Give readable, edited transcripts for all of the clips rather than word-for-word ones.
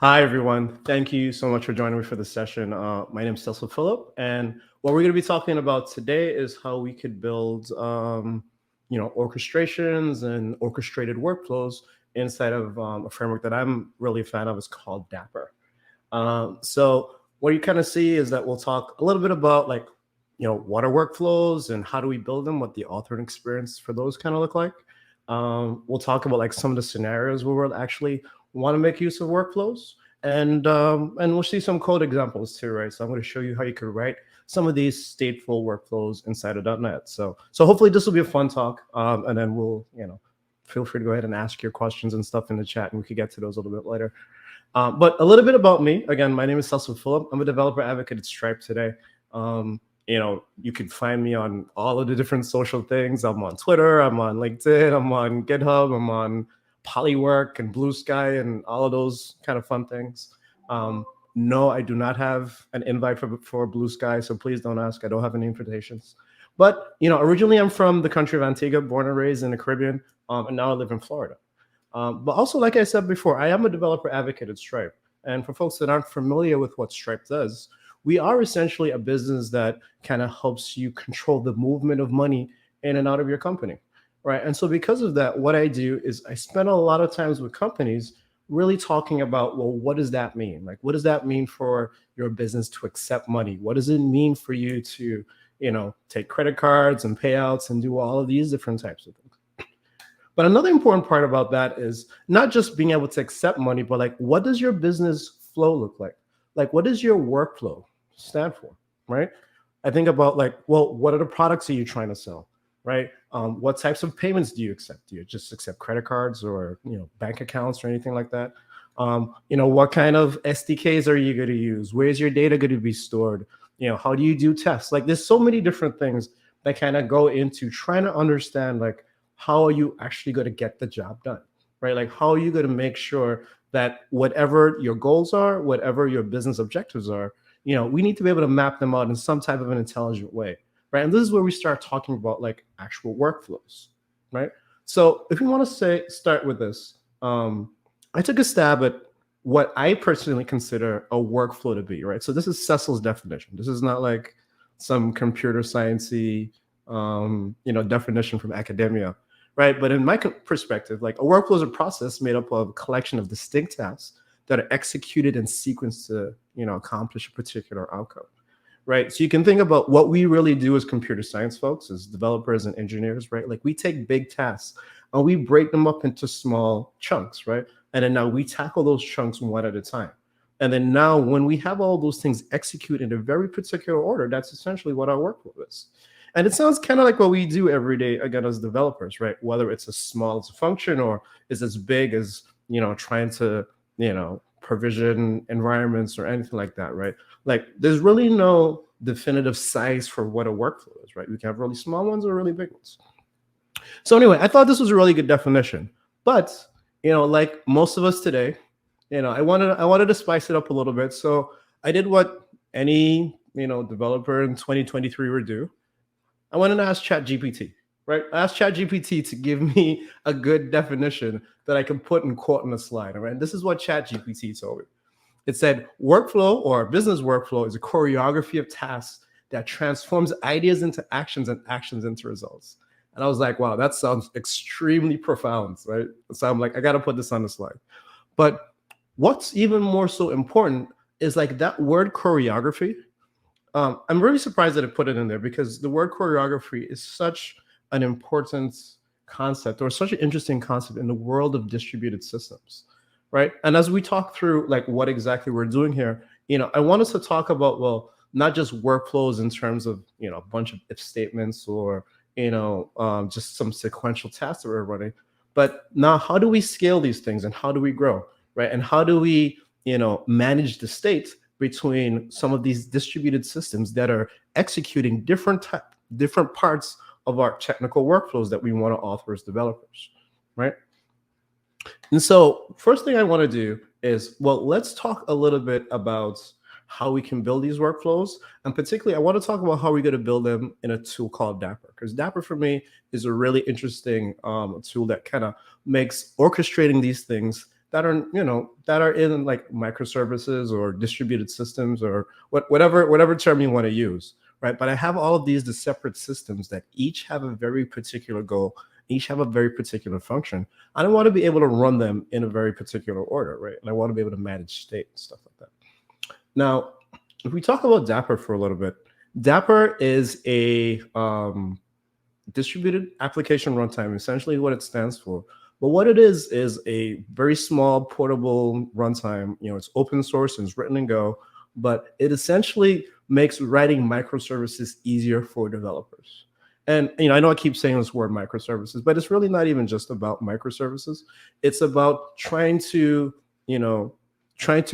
Hi, everyone. Thank you so much for joining me for this session. My name is Cecil Phillip, and what we're going to be talking about today is how we could build, orchestrations and orchestrated workflows inside of a framework that I'm really a fan of. Is called Dapper. So what you kind of see is that we'll talk a little bit about what are workflows and how do we build them, what the authoring experience for those kind of look like. We'll talk about like some of the scenarios where we'll actually want to make use of workflows, and we'll see some code examples too, right? So I'm going to show you how you could write some of these stateful workflows inside of .NET. So hopefully this will be a fun talk, and then we'll feel free to go ahead and ask your questions and stuff in the chat, and we could get to those a little bit later. But a little bit about me. Again, my name is Cecil Phillip. I'm a developer advocate at Stripe today. You can find me on all of the different social things. I'm on Twitter, I'm on LinkedIn, I'm on GitHub, I'm on Polywork and Blue Sky and all of those kind of fun things. No, I do not have an invite for Blue Sky, so please don't ask. I don't have any invitations. But originally I'm from the country of Antigua, born and raised in the Caribbean, and now I live in Florida. But also, like I said before, I am a developer advocate at Stripe. And for folks that aren't familiar with what Stripe does, we are essentially a business that kind of helps you control the movement of money in and out of your company, right? And so because of that, what I do is I spend a lot of times with companies really talking about, well, what does that mean? Like, what does that mean for your business to accept money? What does it mean for you to, take credit cards and payouts and do all of these different types of things? But another important part about that is not just being able to accept money, but like, what does your business flow look like? Like, what does your workflow stand for, right? I think about like, well, what are the products are you trying to sell, right? What types of payments do you accept? Do you just accept credit cards or bank accounts or anything like that? What kind of SDKs are you going to use? Where's your data going to be stored? How do you do tests? Like, there's so many different things that kind of go into trying to understand like, how are you actually going to get the job done, right? Like, how are you going to make sure that whatever your goals are, whatever your business objectives are, we need to be able to map them out in some type of an intelligent way, right? And this is where we start talking about like actual workflows, right? So if we want to start with this, I took a stab at what I personally consider a workflow to be, right? So this is Cecil's definition. This is not like some computer sciencey, definition from academia, right? But in my perspective, like a workflow is a process made up of a collection of distinct tasks that are executed in sequence to, accomplish a particular outcome, right? So you can think about what we really do as computer science folks, as developers and engineers, right? Like we take big tasks and we break them up into small chunks, right? And then now we tackle those chunks one at a time. And then now when we have all those things execute in a very particular order, that's essentially what our workflow is. And it sounds kind of like what we do every day, again, as developers, right? Whether it's as small as a function or is as big as, trying to, provision environments or anything like that, right? Like there's really no definitive size for what a workflow is, right? We can have really small ones or really big ones. So anyway, I thought this was a really good definition. But, like most of us today, I wanted to spice it up a little bit. So I did what any, developer in 2023 would do. I wanted to ask ChatGPT, right? I asked ChatGPT to give me a good definition that I can put in quote on a slide, all right? And this is what ChatGPT told me. It said, workflow or business workflow is a choreography of tasks that transforms ideas into actions and actions into results. And I was like, wow, that sounds extremely profound, right? So I'm like, I got to put this on the slide. But what's even more so important is like that word choreography. I'm really surprised that I put it in there because the word choreography is such an important concept or such an interesting concept in the world of distributed systems, right? And as we talk through like what exactly we're doing here, I want us to talk about, well, not just workflows in terms of, a bunch of if statements or, just some sequential tasks that we're running, but now how do we scale these things and how do we grow, right? And how do we, manage the state between some of these distributed systems that are executing different parts of our technical workflows that we want to author as developers, right? And so first thing I want to do is, well, let's talk a little bit about how we can build these workflows. And particularly, I want to talk about how we're going to build them in a tool called Dapper, because Dapper for me is a really interesting tool that kind of makes orchestrating these things that are, that are in like microservices or distributed systems or whatever term you want to use, right? But I have all of these the separate systems that each have a very particular goal, each have a very particular function. I don't want to be able to run them in a very particular order, right? And I want to be able to manage state and stuff like that. Now, if we talk about Dapr for a little bit, Dapr is a distributed application runtime, essentially what it stands for. But what it is a very small portable runtime. It's open source and it's written in Go, but it essentially makes writing microservices easier for developers. And I know I keep saying this word microservices, but it's really not even just about microservices. It's about trying to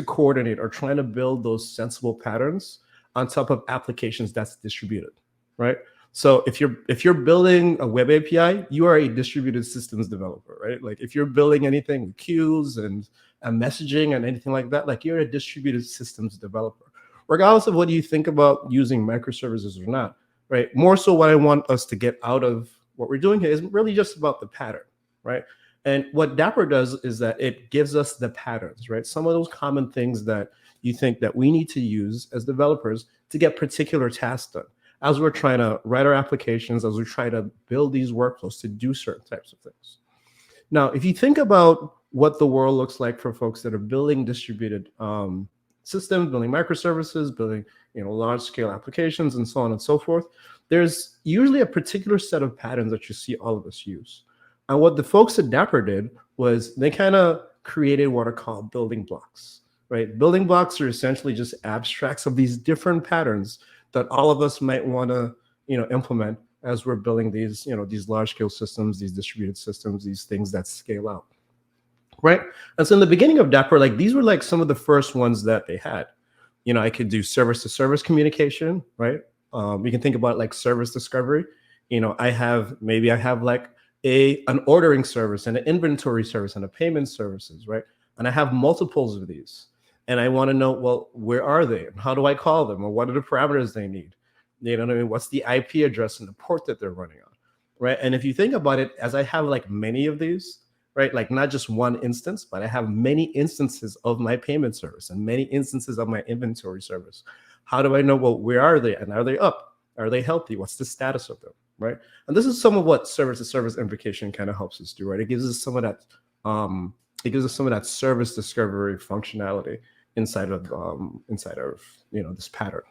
coordinate or trying to build those sensible patterns on top of applications that's distributed, right? So if you're building a web API, you are a distributed systems developer, right? Like if you're building anything with queues and messaging and anything like that, like you're a distributed systems developer, regardless of whether you think about using microservices or not, right? More so what I want us to get out of what we're doing here is really just about the pattern, right? And what Dapper does is that it gives us the patterns, right? Some of those common things that you think that we need to use as developers to get particular tasks done, as we're trying to write our applications, as we try to build these workflows to do certain types of things. Now, if you think about what the world looks like for folks that are building distributed systems, building microservices, building large-scale applications, and so on and so forth, there's usually a particular set of patterns that you see all of us use. And what the folks at Dapper did was they kind of created what are called building blocks, right? Building blocks are essentially just abstracts of these different patterns that all of us might want to, implement as we're building these, these large-scale systems, these distributed systems, these things that scale out, right? And so in the beginning of Dapper, like these were like some of the first ones that they had. I could do service-to-service communication, right? You can think about it like service discovery. I have like an ordering service and an inventory service and a payment services, right? And I have multiples of these. And I want to know, well, where are they? How do I call them? Or what are the parameters they need? You know what I mean? What's the IP address and the port that they're running on, right? And if you think about it, as I have like many of these, right? Like not just one instance, but I have many instances of my payment service and many instances of my inventory service. How do I know, well, where are they? And are they up? Are they healthy? What's the status of them, right? And this is some of what service-to-service invocation kind of helps us do, right? It gives us some of that service discovery functionality inside of this pattern.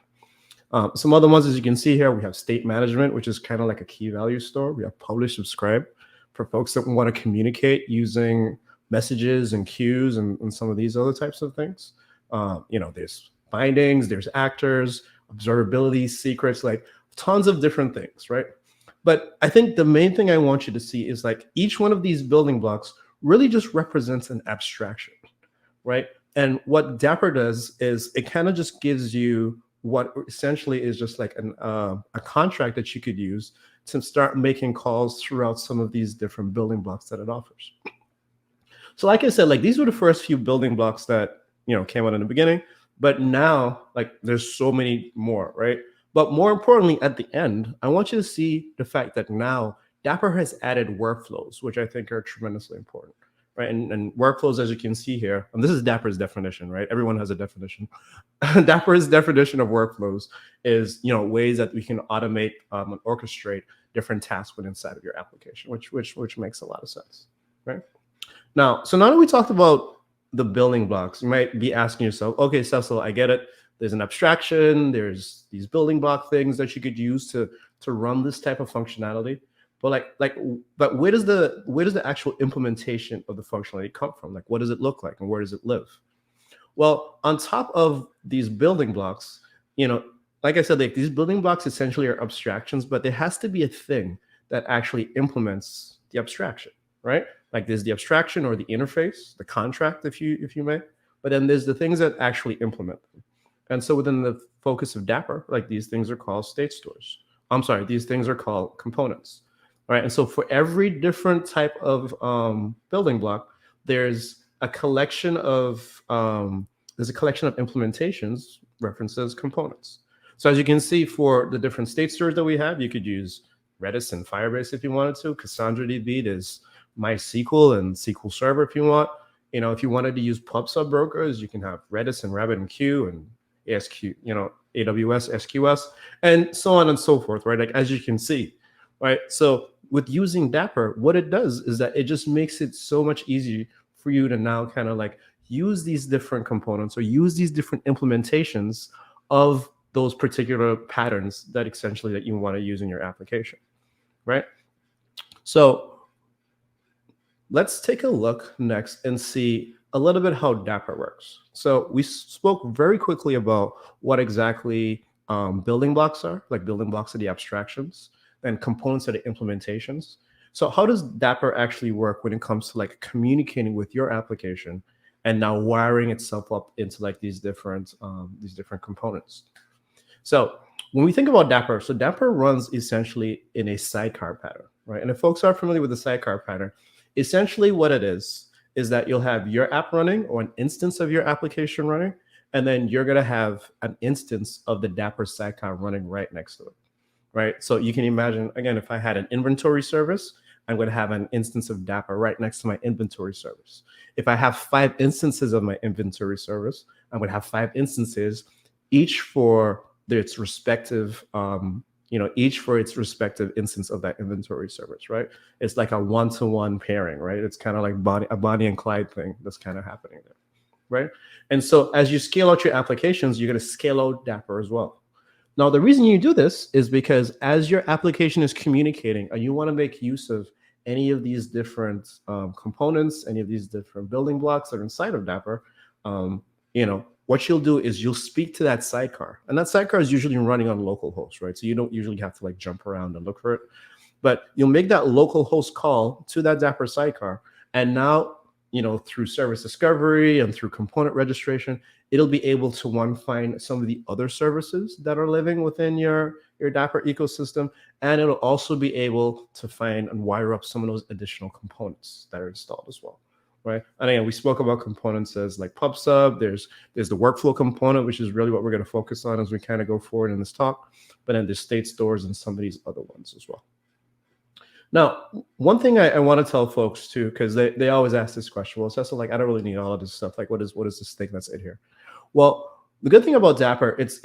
Some other ones, as you can see here, we have state management, which is kind of like a key value store. We have publish, subscribe for folks that want to communicate using messages and queues and some of these other types of things. There's bindings, there's actors, observability, secrets, like tons of different things, right? But I think the main thing I want you to see is like each one of these building blocks really just represents an abstraction, right? And what Dapper does is it kind of just gives you what essentially is just like a contract that you could use to start making calls throughout some of these different building blocks that it offers. So like I said, like these were the first few building blocks that came out in the beginning, but now like there's so many more, right? But more importantly, at the end, I want you to see the fact that now Dapper has added workflows, which I think are tremendously important, right? And workflows, as you can see here, and this is Dapper's definition, right? Everyone has a definition. Dapper's definition of workflows is, ways that we can automate and orchestrate different tasks within inside of your application, which makes a lot of sense, right? Now that we talked about the building blocks, you might be asking yourself, okay, Cecil, I get it. There's an abstraction. There's these building block things that you could use to run this type of functionality. But but where does the actual implementation of the functionality come from? Like, what does it look like and where does it live? Well, on top of these building blocks, like I said, like these building blocks essentially are abstractions, but there has to be a thing that actually implements the abstraction, right? Like there's the abstraction or the interface, the contract, if you may, but then there's the things that actually implement them. And so within the focus of Dapper, like these things are called state stores. I'm sorry, these things are called components. All right, and so for every different type of building block, there's a collection of implementations, references, components. So as you can see, for the different state stores that we have, you could use Redis and Firebase if you wanted to, Cassandra DB, there's MySQL and SQL Server if you want. If you wanted to use pub sub brokers, you can have Redis and RabbitMQ and ASQ, AWS, SQS, and so on and so forth, right? Like as you can see, right? So with using Dapper, what it does is that it just makes it so much easier for you to now kind of like use these different components or use these different implementations of those particular patterns that essentially that you want to use in your application, right? So let's take a look next and see a little bit how Dapper works. So we spoke very quickly about what exactly building blocks are, like building blocks are the abstractions, and components are the implementations. So how does Dapper actually work when it comes to like communicating with your application and now wiring itself up into like these different components? So when we think about Dapper, so Dapper runs essentially in a sidecar pattern, right? And if folks are familiar with the sidecar pattern, essentially what it is that you'll have your app running or an instance of your application running, and then you're going to have an instance of the Dapper sidecar running right next to it, right? So you can imagine, again, if I had an inventory service, I'm going to have an instance of Dapper right next to my inventory service. If I have 5 instances of my inventory service, I'm going to have 5 instances, each for its respective each for its respective instance of that inventory service, right? It's like a one-to-one pairing, right? It's kind of like a Bonnie and Clyde thing that's kind of happening there, right? And so as you scale out your applications, you're going to scale out Dapper as well. Now, the reason you do this is because as your application is communicating and you want to make use of any of these different components, any of these different building blocks that are inside of Dapper, what you'll do is you'll speak to that sidecar, and that sidecar is usually running on localhost, right? So you don't usually have to like jump around and look for it, but you'll make that localhost call to that Dapper sidecar, and now through service discovery and through component registration, it'll be able to find some of the other services that are living within your Dapper ecosystem, and it'll also be able to find and wire up some of those additional components that are installed as well. Right. And again, we spoke about components as like pub sub. There's the workflow component, which is really what we're going to focus on as we kind of go forward in this talk. But then there's state stores and some of these other ones as well. Now, one thing I want to tell folks too, because they always ask this question. Well, Cecil, like I don't really need all of this stuff. Like, what is this thing that's in here? Well, the good thing about Dapper, it's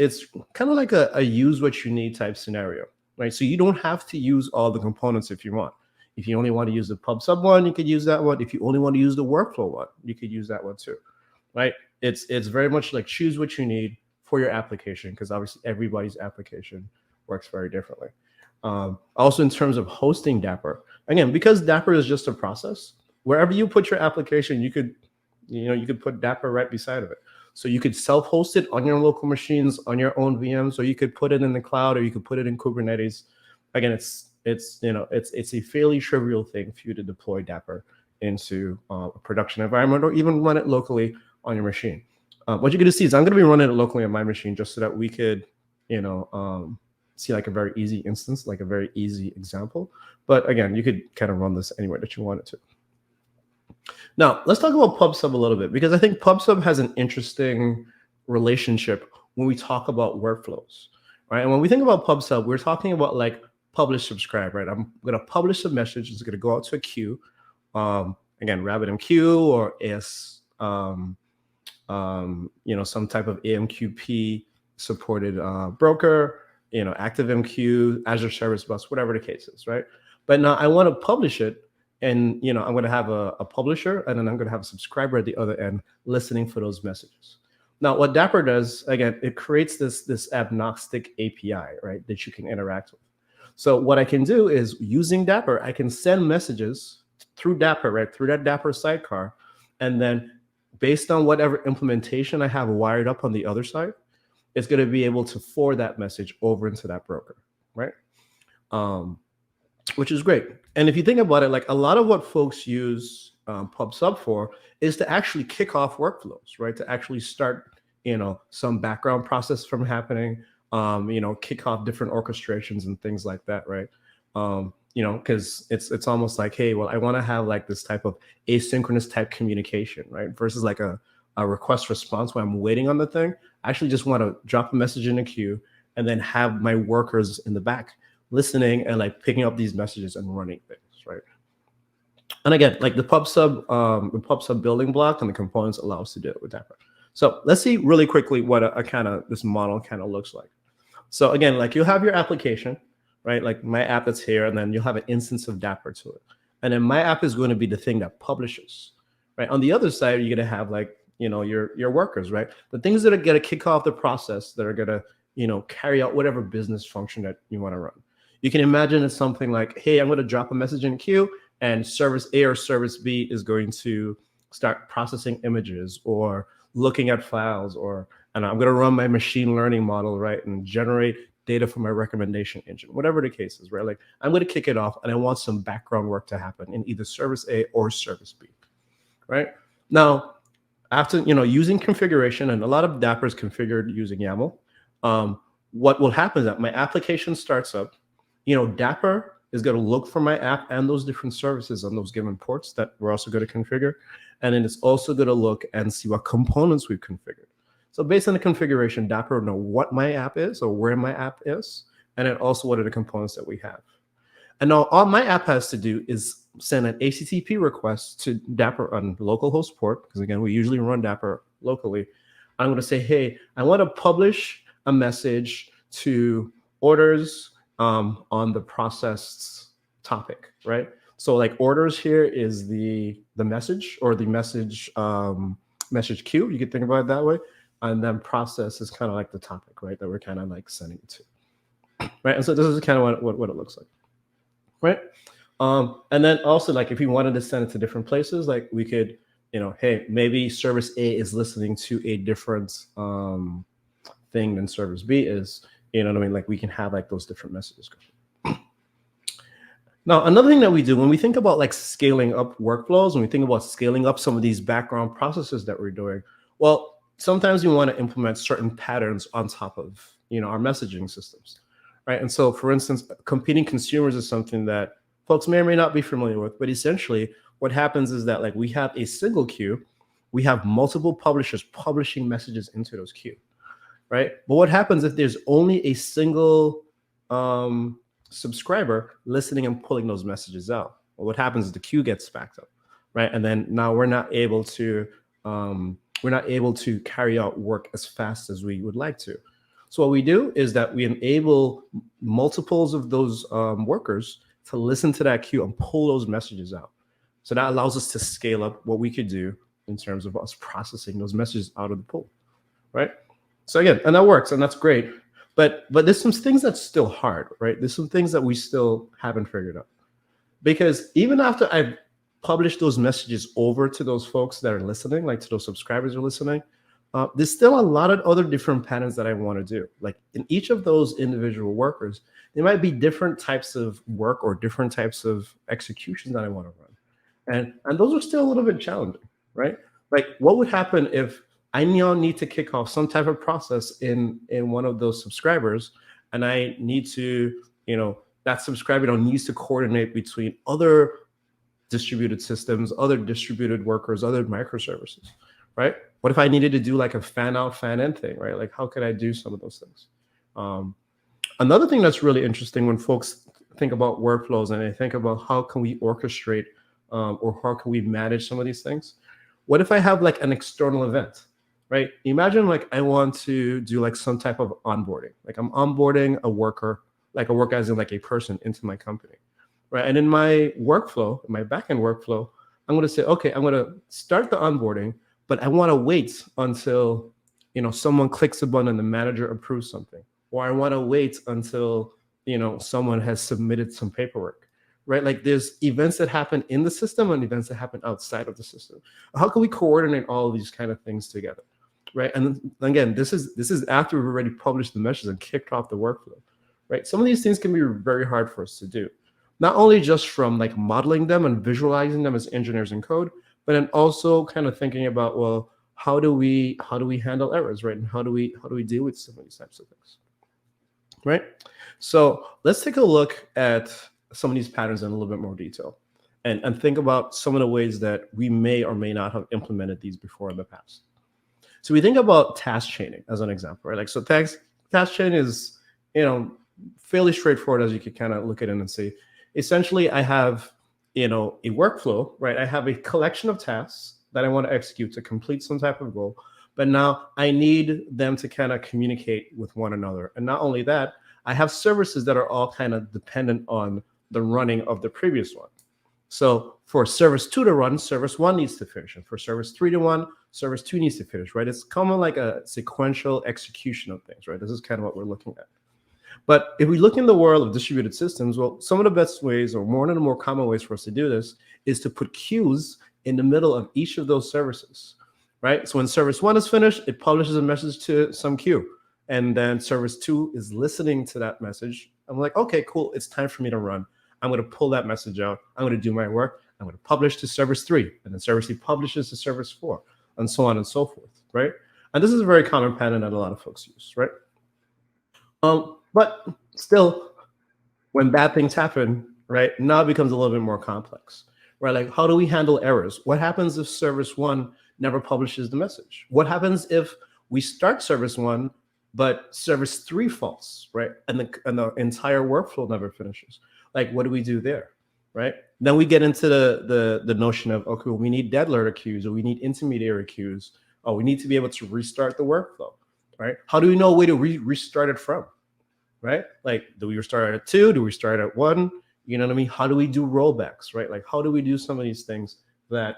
kind of like a use what you need type scenario, right? So you don't have to use all the components if you want. If you only want to use the pub sub one, you could use that one. If you only want to use the workflow one, you could use that one too, right? It's very much like choose what you need for your application, because obviously everybody's application works very differently. Also in terms of hosting Dapper, again, because Dapper is just a process, wherever you put your application, you could put Dapper right beside of it. So you could self-host it on your local machines, on your own VMs, or you could put it in the cloud, or you could put it in Kubernetes. Again, it's a fairly trivial thing for you to deploy Dapper into a production environment or even run it locally on your machine. What you're going to see is I'm going to be running it locally on my machine just so that we could, see like a very easy instance, like a very easy example. But again, you could kind of run this anywhere that you wanted to. Now, let's talk about PubSub a little bit, because I think PubSub has an interesting relationship when we talk about workflows, right? And when we think about PubSub, we're talking about like publish, subscribe, right? I'm going to publish a message. It's going to go out to a queue. Again, RabbitMQ or some type of AMQP supported broker, ActiveMQ, Azure Service Bus, whatever the case is, right? But now I want to publish it, and I'm going to have a publisher, and then I'm going to have a subscriber at the other end listening for those messages. Now, what Dapper does, again, it creates this agnostic API, right, that you can interact with. So what I can do is, using Dapper, I can send messages through Dapper, right, through that Dapper sidecar, and then based on whatever implementation I have wired up on the other side, it's going to be able to forward that message over into that broker, right? Which is great. And if you think about it, like a lot of what folks use PubSub for is to actually kick off workflows, right? To actually start, some background process from happening, kick off different orchestrations and things like that, right? Because it's almost like, hey, well, I want to have like this type of asynchronous type communication, right? Versus like a request response where I'm waiting on the thing. I actually just want to drop a message in a queue and then have my workers in the back listening and like picking up these messages and running things, right? And again, like the pub sub building block and the components allow us to do it with Dapper. So let's see really quickly what a kind of this model kind of looks like. So again, like you have your application, right? Like my app that's here, and then you'll have an instance of Dapper to it. And then my app is going to be the thing that publishes, right? On the other side, you're going to have like, your workers, right? The things that are going to kick off the process that are going to, carry out whatever business function that you want to run. You can imagine it's something like, hey, I'm going to drop a message in queue, and service A or service B is going to start processing images or looking at files, and I'm going to run my machine learning model, right, and generate data from my recommendation engine, whatever the case is, right? Like I'm going to kick it off, and I want some background work to happen in either service A or service B, right? Now, after using configuration, and a lot of Dapper is configured using YAML, what will happen is that my application starts up. Dapper is going to look for my app and those different services on those given ports that we're also going to configure. And then it's also going to look and see what components we've configured. So based on the configuration, Dapper will know what my app is or where my app is, and then also what are the components that we have. And now all my app has to do is send an HTTP request to Dapper on localhost port, because again, we usually run Dapper locally. I'm going to say, hey, I want to publish a message to orders on the processed topic, right? So like orders here is the message, or the message queue. You could think about it that way. And then process is kind of like the topic, right, that we're kind of like sending it to, right? And so this is kind of what it looks like, right? And then also, like if we wanted to send it to different places, like we could, hey, maybe service A is listening to a different thing than service B is. You know what I mean? Like we can have like those different messages go. Now, another thing that we do when we think about like scaling up workflows, when we think about scaling up some of these background processes that we're doing, well, sometimes we want to implement certain patterns on top of, our messaging systems, right? And so, for instance, competing consumers is something that folks may or may not be familiar with, but essentially what happens is that like we have a single queue, we have multiple publishers publishing messages into those queue, right? But what happens if there's only a single subscriber listening and pulling those messages out? Well, what happens is the queue gets backed up, right? And then now we're not able to carry out work as fast as we would like to. So what we do is that we enable multiples of those workers to listen to that queue and pull those messages out. So that allows us to scale up what we could do in terms of us processing those messages out of the pool, right? So again, and that works, and that's great. But there's some things that's still hard, right? There's some things that we still haven't figured out. Because even after I've published those messages over to those folks that are listening, like to those subscribers who are listening, there's still a lot of other different patterns that I want to do. Like in each of those individual workers, there might be different types of work or different types of executions that I want to run. And those are still a little bit challenging, right? Like what would happen if I now need to kick off some type of process in one of those subscribers, and I need to, that subscriber needs to coordinate between other distributed systems, other distributed workers, other microservices, right? What if I needed to do like a fan out, fan in thing, right? Like how could I do some of those things? Another thing that's really interesting when folks think about workflows and they think about how can we orchestrate or how can we manage some of these things? What if I have like an external event, right? Imagine like I want to do like some type of onboarding, like I'm onboarding a worker, like a worker as in like a person into my company, right? And in my workflow, in my backend workflow, I'm going to say, okay, I'm going to start the onboarding, but I want to wait until, someone clicks a button and the manager approves something, or I want to wait until, someone has submitted some paperwork, right? Like there's events that happen in the system and events that happen outside of the system. How can we coordinate all of these kind of things together, right? And again, this is after we've already published the messages and kicked off the workflow, right? Some of these things can be very hard for us to do. Not only just from like modeling them and visualizing them as engineers in code, but then also kind of thinking about, well, how do we handle errors, right? And how do we deal with some of these types of things, right? So let's take a look at some of these patterns in a little bit more detail and think about some of the ways that we may or may not have implemented these before in the past. So we think about task chaining as an example, right? Like, so task chain is, fairly straightforward as you could kind of look at it and see. Essentially, I have a workflow, right? I have a collection of tasks that I want to execute to complete some type of goal, but now I need them to kind of communicate with one another. And not only that, I have services that are all kind of dependent on the running of the previous one. So for service 2 to run, service 1 needs to finish. And for service 3 to run, service 2 needs to finish, right? It's kind of like a sequential execution of things, right? This is kind of what we're looking at. But if we look in the world of distributed systems, well, some of the best ways, or one of the more common ways for us to do this, is to put queues in the middle of each of those services, right? So when service 1 is finished, it publishes a message to some queue. And then service 2 is listening to that message. I'm like, okay, cool. It's time for me to run. I'm going to pull that message out. I'm going to do my work. I'm going to publish to service 3. And then service 3 publishes to service 4, and so on and so forth, right? And this is a very common pattern that a lot of folks use, right? But still, when bad things happen, right, now it becomes a little bit more complex, right? Like, how do we handle errors? What happens if service 1 never publishes the message? What happens if we start service 1, but service 3 faults, right? And the entire workflow never finishes. Like, what do we do there, right? Then we get into the notion of, okay, well, we need dead letter queues, or we need intermediary queues. Oh, we need to be able to restart the workflow, right? How do we know a way to restart it from, right? Like, do we restart at 2? Do we start at 1? You know what I mean? How do we do rollbacks, right? Like, how do we do some of these things that,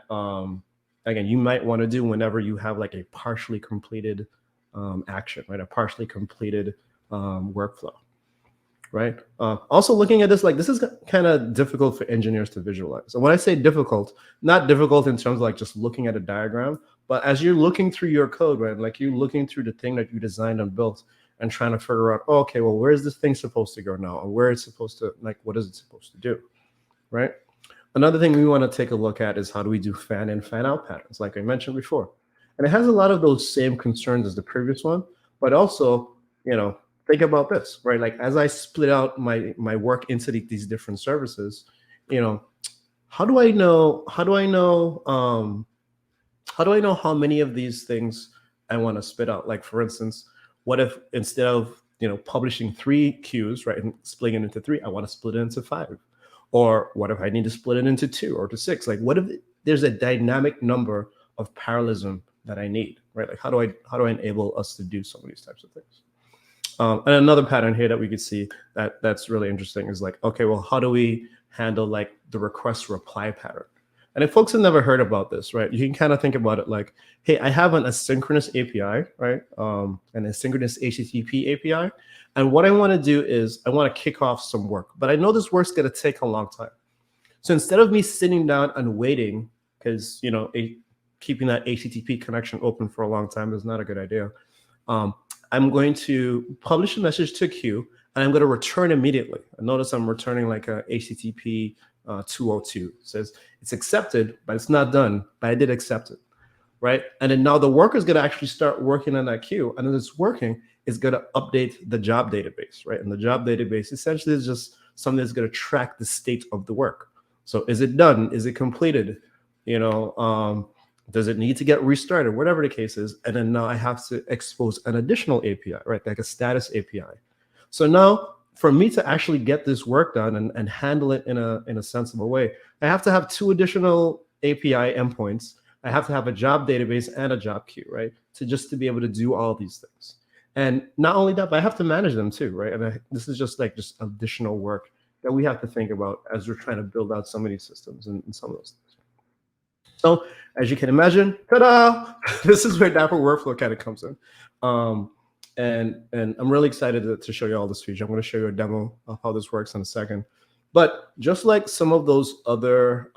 again, you might want to do whenever you have like a partially completed action, right? A partially completed workflow, right? Also looking at this, like, this is kind of difficult for engineers to visualize. And when I say difficult, not difficult in terms of like just looking at a diagram, but as you're looking through your code, right? Like, you're looking through the thing that you designed and built, and trying to figure out, oh, okay, well, where is this thing supposed to go now? Or where it's supposed to, like, what is it supposed to do, right? Another thing we want to take a look at is how do we do fan in, fan out patterns, like I mentioned before. And it has a lot of those same concerns as the previous one, but also, think about this, right? Like, as I split out my work into these different services, how do I know how many of these things I want to spit out? Like, for instance, what if instead of publishing 3 queues, right, and splitting it into 3, I want to split it into 5? Or what if I need to split it into 2 or to 6? Like, what if there's a dynamic number of parallelism that I need, right? Like, how do I enable us to do some of these types of things? And another pattern here that we could see that's really interesting is like, okay, well, how do we handle like the request reply pattern? And if folks have never heard about this, right, you can kind of think about it like, hey, I have an asynchronous API, right, an asynchronous HTTP API. And what I want to do is I want to kick off some work, but I know this work's going to take a long time. So instead of me sitting down and waiting, because, keeping that HTTP connection open for a long time is not a good idea, I'm going to publish a message to a queue, and I'm going to return immediately. And notice I'm returning like a HTTP 202. It says it's accepted, but it's not done, but I did accept it, right? And then now the worker is going to actually start working on that queue, and then it's working, it's going to update the job database, right? And the job database essentially is just something that's going to track the state of the work. So is it done? Is it completed? Does it need to get restarted? Whatever the case is. And then now I have to expose an additional API, right? Like a status API. So now for me to actually get this work done and handle it in a sensible way, I have to have 2 additional API endpoints. I have to have a job database and a job queue, right? To be able to do all these things. And not only that, but I have to manage them too, right? And this is just additional work that we have to think about as we're trying to build out some of these systems and some of those things. So as you can imagine, ta-da! This is where Dapr Workflow kind of comes in. And I'm really excited to show you all this feature. I'm going to show you a demo of how this works in a second. But just like some of those other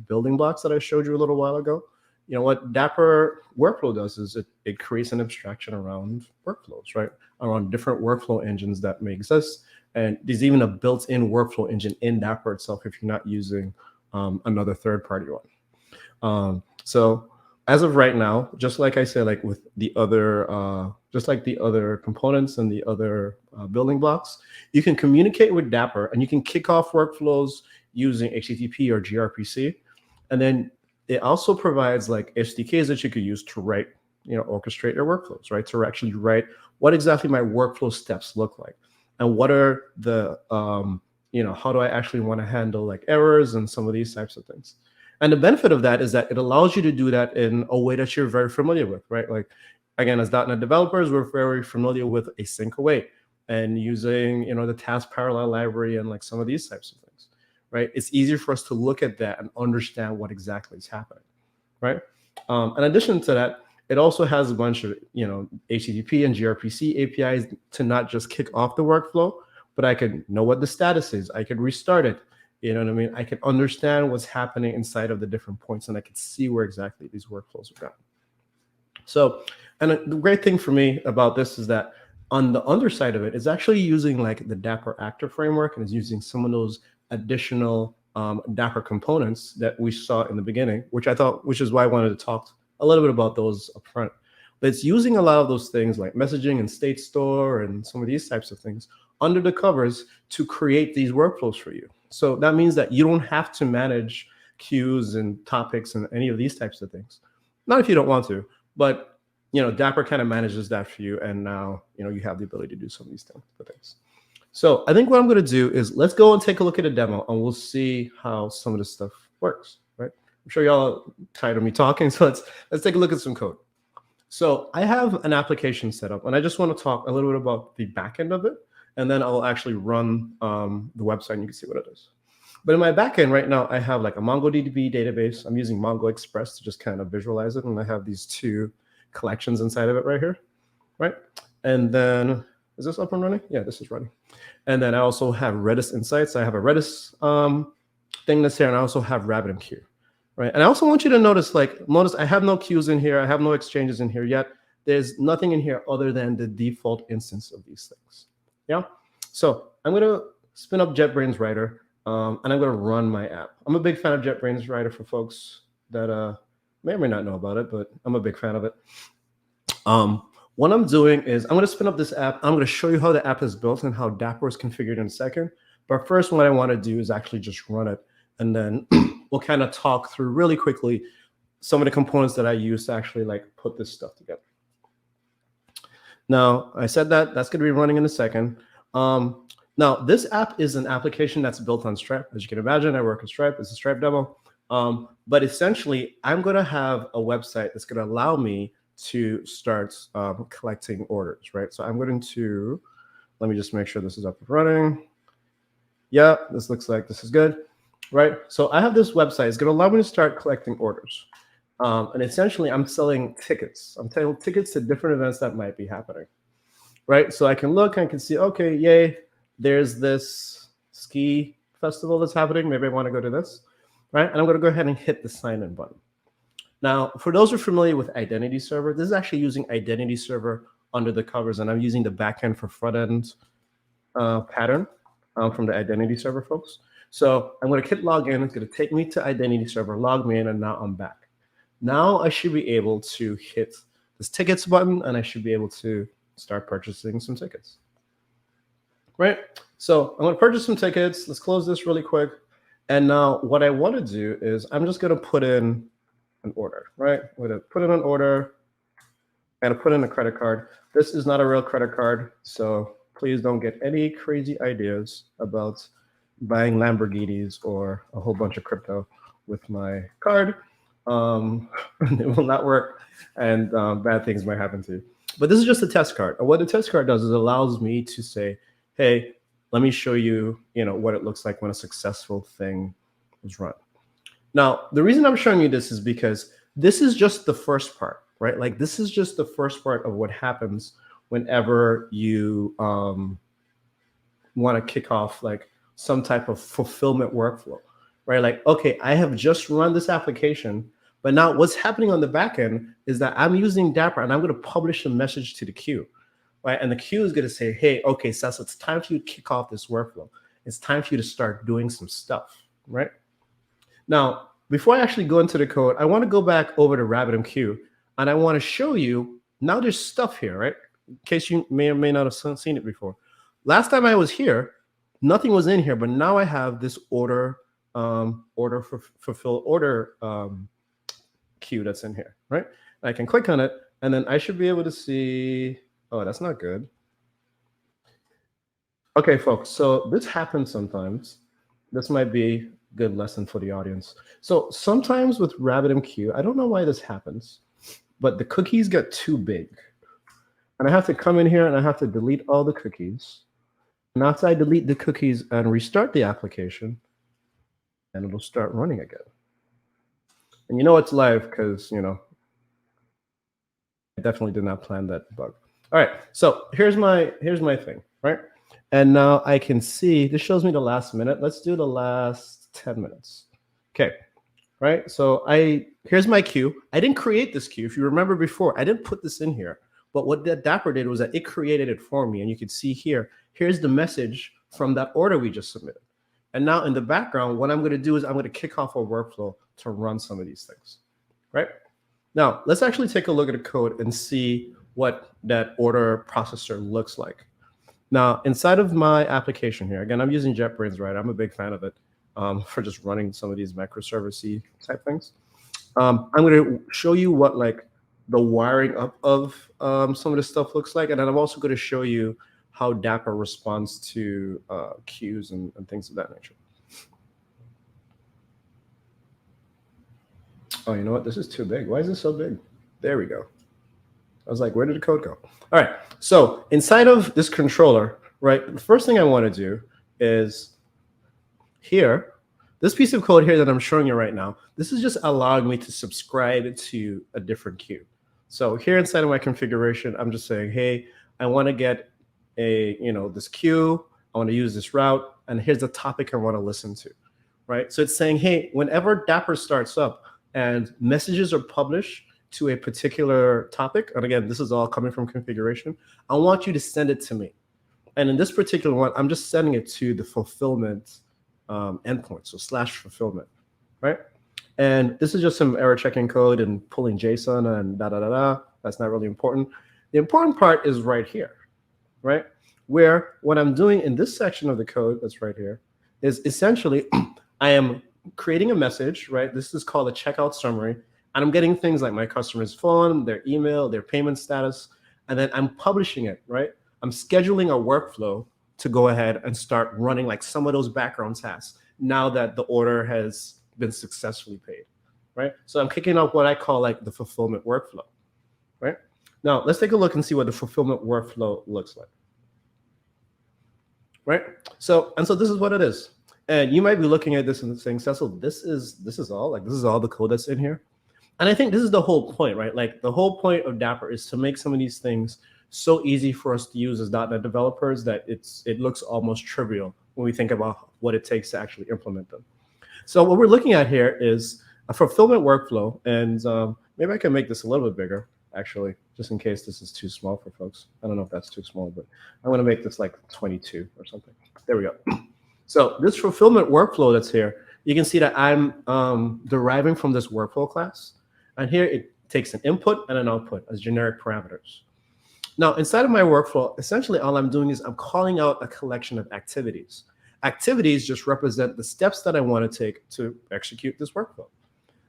building blocks that I showed you a little while ago, what Dapr Workflow does is it creates an abstraction around workflows, right? Around different workflow engines that may exist. And there's even a built-in workflow engine in Dapr itself if you're not using another third-party one. So as of right now, just like I said, like with the other, just like the other components and the other building blocks, you can communicate with Dapr and you can kick off workflows using HTTP or gRPC. And then it also provides like SDKs that you could use to write, orchestrate your workflows, right? To actually write what exactly my workflow steps look like. And what are the how do I actually want to handle like errors and some of these types of things. And the benefit of that is that it allows you to do that in a way that you're very familiar with, right? Like, again, as .NET developers, we're very familiar with async await and using, the task parallel library and like some of these types of things, right? It's easier for us to look at that and understand what exactly is happening, right? In addition to that, it also has a bunch of, HTTP and gRPC APIs to not just kick off the workflow, but I can know what the status is. I can restart it. You know what I mean? I can understand what's happening inside of the different points, and I can see where exactly these workflows are going. So, and the great thing for me about this is that on the underside of it, it's actually using like the Dapr actor framework, and is using some of those additional Dapr components that we saw in the beginning, which is why I wanted to talk a little bit about those up front. But it's using a lot of those things like messaging and state store and some of these types of things under the covers to create these workflows for you. So that means that you don't have to manage queues and topics and any of these types of things. Not if you don't want to, but Dapr kind of manages that for you, and now you have the ability to do some of these things. So I think what I'm going to do is let's go and take a look at a demo, and we'll see how some of this stuff works. Right? I'm sure y'all are tired of me talking, so let's take a look at some code. So I have an application set up, and I just want to talk a little bit about the backend of it, and then I'll actually run the website, and you can see what it is. But in my backend right now, I have like a MongoDB database. I'm using Mongo Express to just kind of visualize it, and I have these two collections inside of it right here, right? And then, is this up and running? Yeah, this is running. And then I also have Redis Insights. I have a Redis thing that's here, and I also have RabbitMQ, right? And I also want you to notice I have no queues in here. I have no exchanges in here yet. There's nothing in here other than the default instance of these things, yeah? So I'm going to spin up JetBrains Writer, and I'm going to run my app. I'm a big fan of JetBrains Writer for folks that may or may not know about it, but I'm a big fan of it. What I'm doing is I'm going to spin up this app. I'm going to show you how the app is built and how Dapr is configured in a second. But first, what I want to do is actually just run it, and then we'll kind of talk through really quickly some of the components that I use to actually like put this stuff together. Now, I said that's going to be running in a second. Now, this app is an application that's built on Stripe. As you can imagine, I work with Stripe. It's a Stripe demo. But essentially, I'm going to have a website that's going to allow me to start collecting orders, right? So I'm going to, let me just make sure this is up and running. Yeah, this looks like this is good, right? So I have this website. It's going to allow me to start collecting orders. And essentially, I'm selling tickets. I'm selling tickets to different events that might be happening, right? So I can look and I can see, okay, yay, there's this ski festival that's happening. Maybe I want to go to this, right? And I'm going to go ahead and hit the sign in button. Now, for those who are familiar with Identity Server, this is actually using Identity Server under the covers, and I'm using the backend for front end pattern from the Identity Server folks. So I'm going to hit login. It's going to take me to Identity Server, log me in, and now I'm back. Now I should be able to hit this tickets button, and I should be able to start purchasing some tickets. Right? So I'm going to purchase some tickets. Let's close this really quick. And now what I want to do is I'm just going to put in an order, right? I'm going to put in an order and put in a credit card. This is not a real credit card, so please don't get any crazy ideas about buying Lamborghinis or a whole bunch of crypto with my card. It will not work, and bad things might happen to you. But this is just a test card. And what the test card does is it allows me to say, hey, let me show you, what it looks like when a successful thing is run. Now, the reason I'm showing you this is because this is just the first part, right? Like this is just the first part of what happens whenever you want to kick off like some type of fulfillment workflow, right? Like, okay, I have just run this application, but now what's happening on the back end is that I'm using Dapr and I'm going to publish a message to the queue, right? And the queue is going to say, hey, okay, Cecil, it's time for you to kick off this workflow. It's time for you to start doing some stuff, right? Now, before I actually go into the code, I want to go back over to RabbitMQ, and I want to show you, now there's stuff here, right? In case you may or may not have seen it before. Last time I was here, nothing was in here, but now I have this order fulfill order queue that's in here, right? I can click on it, and then I should be able to see, oh, that's not good. Okay, folks, so this happens sometimes. This might be a good lesson for the audience. So sometimes with RabbitMQ, I don't know why this happens, but the cookies get too big. And I have to come in here and I have to delete all the cookies. And after I delete the cookies and restart the application, and it'll start running again. And you know it's live because, I definitely did not plan that bug. All right, so here's my thing, right? And now I can see, this shows me the last minute. Let's do the last 10 minutes. Okay, right? So here's my queue. I didn't create this queue. If you remember before, I didn't put this in here. But what that Dapper did was that it created it for me. And you can see here's the message from that order we just submitted. And now in the background, what I'm going to do is I'm going to kick off a workflow to run some of these things, right? Now, let's actually take a look at the code and see what that order processor looks like. Now, inside of my application here, again, I'm using JetBrains, right? I'm a big fan of it for just running some of these microservice type things. I'm going to show you what like the wiring up of some of this stuff looks like. And then I'm also going to show you how Dapper responds to queues and things of that nature. Oh, you know what? This is too big. Why is this so big? There we go. I was like, where did the code go? All right. So inside of this controller, right, the first thing I want to do is here, this piece of code here that I'm showing you right now, this is just allowing me to subscribe to a different queue. So here inside of my configuration, I'm just saying, hey, I want to get this queue. I want to use this route. And here's the topic I want to listen to, right? So it's saying, hey, whenever Dapper starts up and messages are published to a particular topic, and again, this is all coming from configuration, I want you to send it to me. And in this particular one, I'm just sending it to the fulfillment endpoint, so /fulfillment, right? And this is just some error checking code and pulling JSON and da-da-da-da. That's not really important. The important part is right here, right? Where what I'm doing in this section of the code that's right here is essentially I am creating a message, right? This is called a checkout summary. And I'm getting things like my customer's phone, their email, their payment status, and then I'm publishing it, right? I'm scheduling a workflow to go ahead and start running like some of those background tasks now that the order has been successfully paid, right? So I'm kicking off what I call like the fulfillment workflow, right? Now, let's take a look and see what the fulfillment workflow looks like, right? So this is what it is. And you might be looking at this and saying, Cecil, this is all the code that's in here. And I think this is the whole point, right? Like the whole point of Dapper is to make some of these things so easy for us to use as .NET developers that it looks almost trivial when we think about what it takes to actually implement them. So what we're looking at here is a fulfillment workflow. And maybe I can make this a little bit bigger, actually, just in case this is too small for folks. I don't know if that's too small, but I'm going to make this like 22 or something. There we go. So this fulfillment workflow that's here, you can see that I'm deriving from this workflow class. And here it takes an input and an output as generic parameters. Now, inside of my workflow, essentially all I'm doing is I'm calling out a collection of activities. Activities just represent the steps that I want to take to execute this workflow.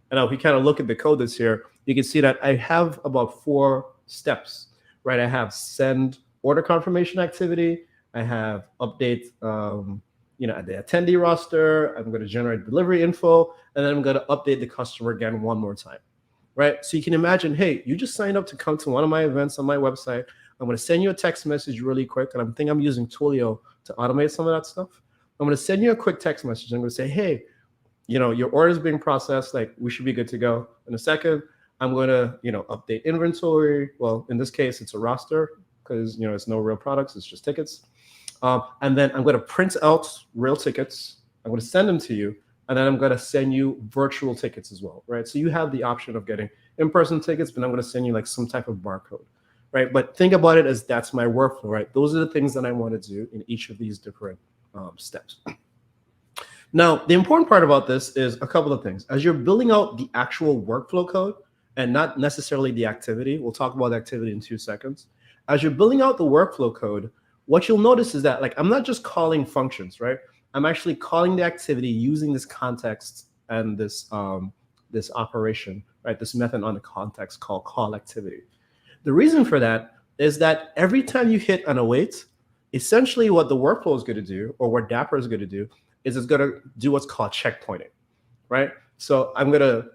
And now if we kind of look at the code that's here, you can see that I have about 4 steps, right? I have send order confirmation activity. I have update the attendee roster. I'm going to generate delivery info. And then I'm going to update the customer again one more time. Right? So you can imagine, hey, you just signed up to come to one of my events on my website. I'm going to send you a text message really quick. And I'm using Twilio to automate some of that stuff. I'm going to send you a quick text message. I'm going to say, hey, your order is being processed. Like we should be good to go. In a second, I'm going to, update inventory. Well, in this case, it's a roster because, it's no real products. It's just tickets. And then I'm going to print out real tickets. I'm going to send them to you. And then I'm going to send you virtual tickets as well, right? So you have the option of getting in-person tickets, but I'm going to send you like some type of barcode, right? But think about it as that's my workflow, right? Those are the things that I want to do in each of these different steps. Now, the important part about this is a couple of things. As you're building out the actual workflow code and not necessarily the activity, we'll talk about the activity in 2 seconds. As you're building out the workflow code, what you'll notice is that like I'm not just calling functions, right? I'm actually calling the activity using this context and this operation, right? This method on the context called call activity. The reason for that is that every time you hit an await, Essentially, what the workflow is going to do, or what Dapper is going to do, is it's going to do what's called checkpointing, right? So I'm going to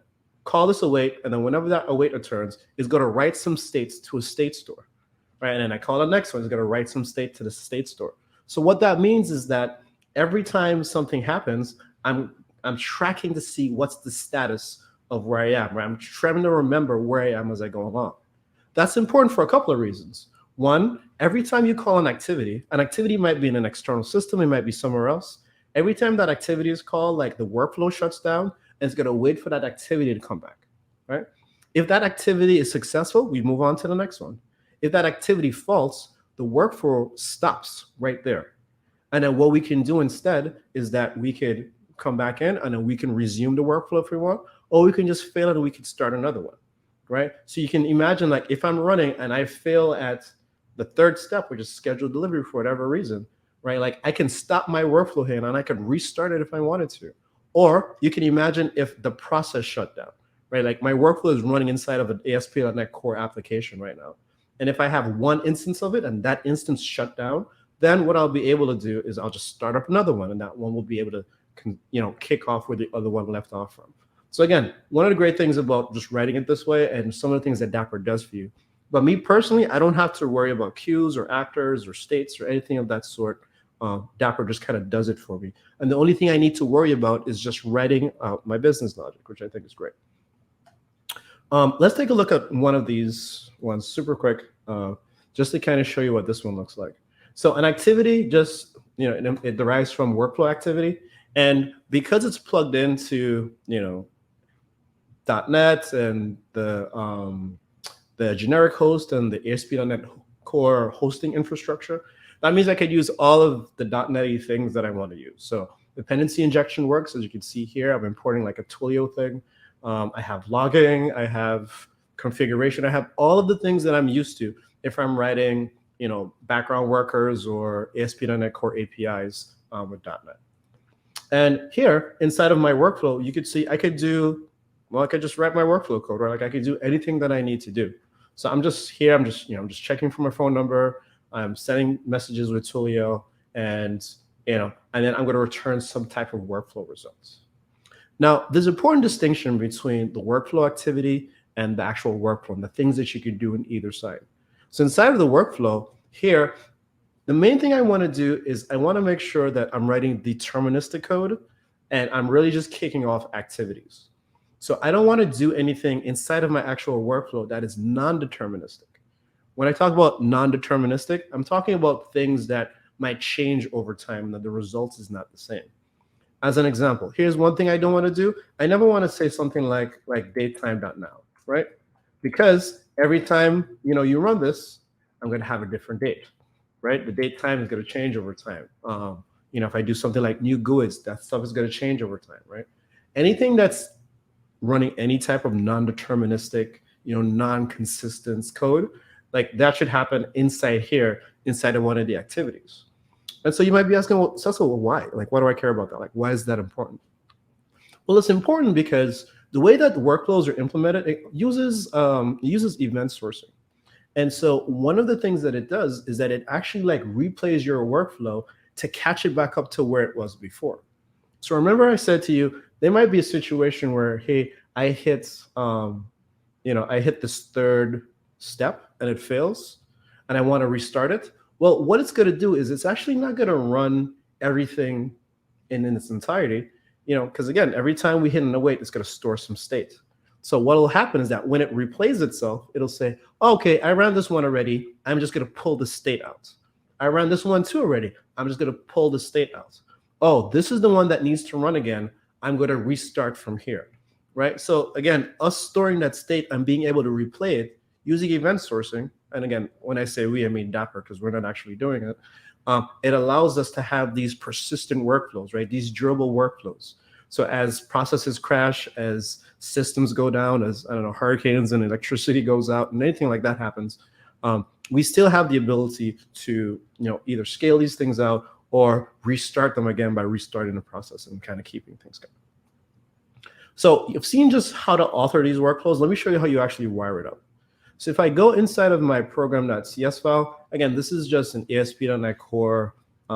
call this await, and then whenever that await returns, it's going to write some states to a state store, right? And then I call the next one, it's going to write some state to the state store. So what that means is that every time something happens, I'm tracking to see what's the status of where I am, right? I'm trying to remember where I am as I go along. That's important for a couple of reasons. One, every time you call an activity might be in an external system, it might be somewhere else. Every time that activity is called, like the workflow shuts down, and it's going to wait for that activity to come back, right? If that activity is successful, we move on to the next one. If that activity fails, the workflow stops right there. And then what we can do instead is that we could come back in and then we can resume the workflow if we want, or we can just fail it and we could start another one, right? So you can imagine, like, if I'm running and I fail at the third step, which is scheduled delivery for whatever reason, right? Like, I can stop my workflow here and I could restart it if I wanted to. Or you can imagine if the process shut down, right? Like, my workflow is running inside of an ASP.NET Core application right now. And if I have one instance of it and that instance shut down, then what I'll be able to do is I'll just start up another one, and that one will be able to, kick off where the other one left off from. So again, one of the great things about just writing it this way, and some of the things that Dapper does for you. But me personally, I don't have to worry about queues or actors or states or anything of that sort. Dapper just kind of does it for me. And the only thing I need to worry about is just writing my business logic, which I think is great. Let's take a look at one of these ones super quick, just to kind of show you what this one looks like. So an activity just, it derives from workflow activity. And because it's plugged into, .NET and the generic host and the ASP.NET Core hosting infrastructure, that means I could use all of the .NET-y things that I want to use. So dependency injection works, as you can see here. I'm importing like a Twilio thing. I have logging, I have configuration, I have all of the things that I'm used to if I'm writing, background workers or ASP.NET Core APIs with .NET. And here inside of my workflow, you could see I could just write my workflow code, right? Like, I could do anything that I need to do. So I'm just here, I'm just checking for my phone number, I'm sending messages with Twilio, and then I'm going to return some type of workflow results. Now, there's an important distinction between the workflow activity and the actual workflow and the things that you can do in either side. So inside of the workflow here, the main thing I want to do is I want to make sure that I'm writing deterministic code and I'm really just kicking off activities. So I don't want to do anything inside of my actual workflow that is non-deterministic. When I talk about non-deterministic, I'm talking about things that might change over time and that the result is not the same. As an example, here's one thing I don't want to do. I never want to say something like datetime.now, right? Because every time you run this, I'm going to have a different date, right? The date time is going to change over time. If I do something like new GUIDs, that stuff is going to change over time, right? Anything that's running any type of non-deterministic, non-consistent code, like that should happen inside here, inside of one of the activities. And so you might be asking, well, Cecil, why? Like, why do I care about that? Like, why is that important? Well, it's important because the way that workflows are implemented, it uses event sourcing. And so one of the things that it does is that it actually replays your workflow to catch it back up to where it was before. So remember I said to you, there might be a situation where, hey, I hit this third step and it fails and I want to restart it. Well, what it's going to do is it's actually not going to run everything in its entirety, because again, every time we hit an await, it's going to store some state. So what will happen is that when it replays itself, it'll say, oh, okay, I ran this one already. I'm just going to pull the state out. I ran this one too already. I'm just going to pull the state out. Oh, this is the one that needs to run again. I'm going to restart from here, right? So again, us storing that state and being able to replay it using event sourcing, and again, when I say we, I mean Dapper, because we're not actually doing it, it allows us to have these persistent workflows, right? These durable workflows. So as processes crash, as systems go down, as, hurricanes and electricity goes out and anything like that happens, we still have the ability to, either scale these things out or restart them again by restarting the process and kind of keeping things going. So you've seen just how to author these workflows. Let me show you how you actually wire it up. So if I go inside of my program.cs file, again, this is just an ASP.NET Core